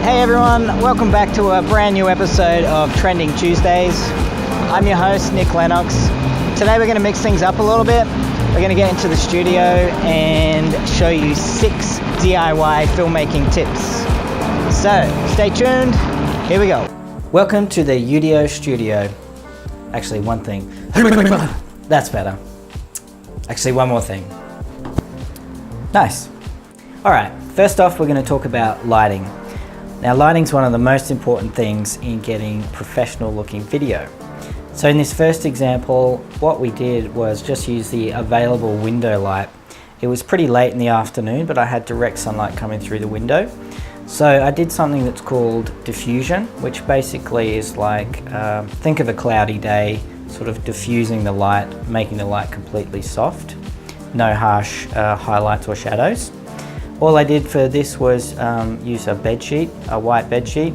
Hey everyone, welcome back to a brand new episode of Trending Tuesdays. I'm your host, Nick Lennox. Today we're going to mix things up a little bit. We're going to get into the studio and show you 6 DIY filmmaking tips. So, stay tuned. Here we go. Welcome to the UDO studio. Actually, one thing. That's better. Actually, one more thing. Nice. Alright, first off we're going to talk about lighting. Now lighting's one of the most important things in getting professional looking video. So in this first example, what we did was just use the available window light. It was pretty late in the afternoon, but I had direct sunlight coming through the window. So I did something that's called diffusion, which basically is like, think of a cloudy day, sort of diffusing the light, making the light completely soft. No harsh highlights or shadows. All I did for this was use a bed sheet, a white bed sheet.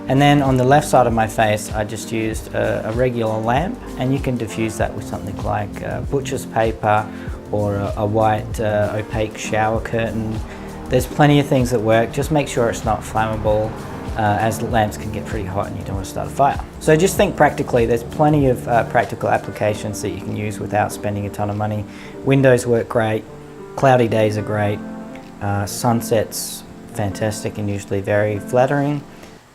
And then on the left side of my face, I just used a regular lamp, and you can diffuse that with something like butcher's paper or a white opaque shower curtain. There's plenty of things that work. Just make sure it's not flammable, as lamps can get pretty hot and you don't want to start a fire. So just think practically. There's plenty of practical applications that you can use without spending a ton of money. Windows work great, cloudy days are great. Sunsets, fantastic and usually very flattering,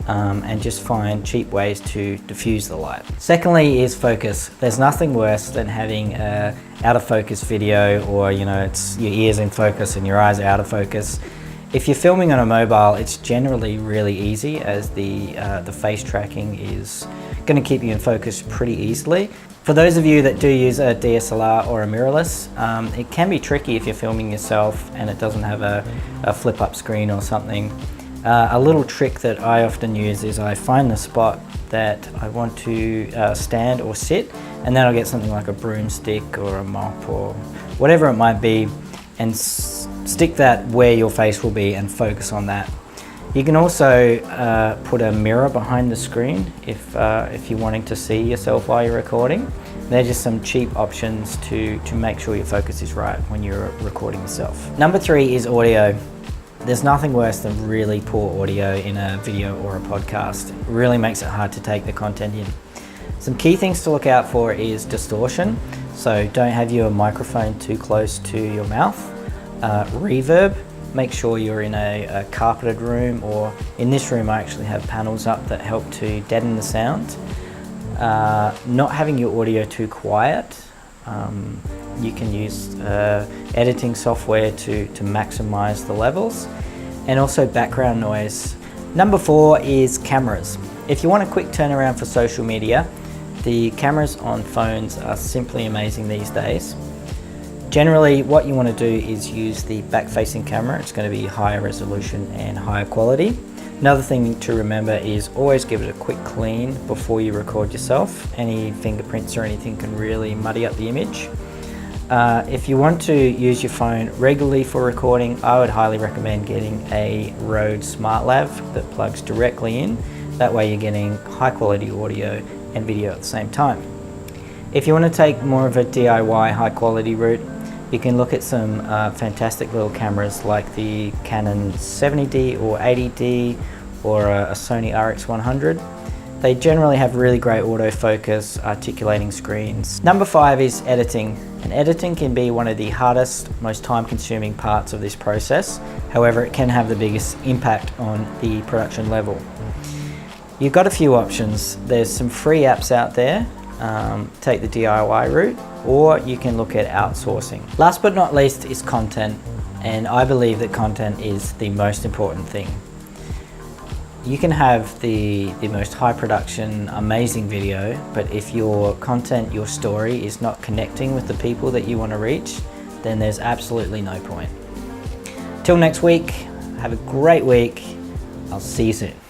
and just find cheap ways to diffuse the light. Secondly is focus. There's nothing worse than having a out of focus video, or it's your ears in focus and your eyes are out of focus. If you're filming on a mobile, it's generally really easy, as the face tracking is going to keep you in focus pretty easily. For those of you that do use a DSLR or a mirrorless, it can be tricky if you're filming yourself and it doesn't have a flip up screen or something. A little trick that I often use is I find the spot that I want to stand or sit, and then I'll get something like a broomstick or a mop or whatever it might be, and stick that where your face will be and focus on that. You can also put a mirror behind the screen if you're wanting to see yourself while you're recording. They're just some cheap options to make sure your focus is right when you're recording yourself. Number 3 is audio. There's nothing worse than really poor audio in a video or a podcast. It really makes it hard to take the content in. Some key things to look out for is distortion. So don't have your microphone too close to your mouth. Reverb. Make sure you're in a carpeted room, or in this room I actually have panels up that help to deaden the sound. Not having your audio too quiet. You can use editing software to maximize the levels, and also background noise. Number 4 is cameras. If you want a quick turnaround for social media, the cameras on phones are simply amazing these days. Generally, what you want to do is use the back-facing camera. It's going to be higher resolution and higher quality. Another thing to remember is always give it a quick clean before you record yourself. Any fingerprints or anything can really muddy up the image. If you want to use your phone regularly for recording, I would highly recommend getting a Rode SmartLav that plugs directly in. That way you're getting high quality audio and video at the same time. If you want to take more of a DIY high quality route, you can look at some fantastic little cameras like the Canon 70D or 80D or a Sony RX100. They generally have really great autofocus, articulating screens. Number 5 is editing. And editing can be one of the hardest, most time-consuming parts of this process. However, it can have the biggest impact on the production level. You've got a few options. There's some free apps out there. Take the DIY route, or you can look at outsourcing. Last but not least is content, and I believe that content is the most important thing. You can have the most high production, amazing video, but if your content, your story is not connecting with the people that you want to reach, then there's absolutely no point. Till next week, have a great week. I'll see you soon.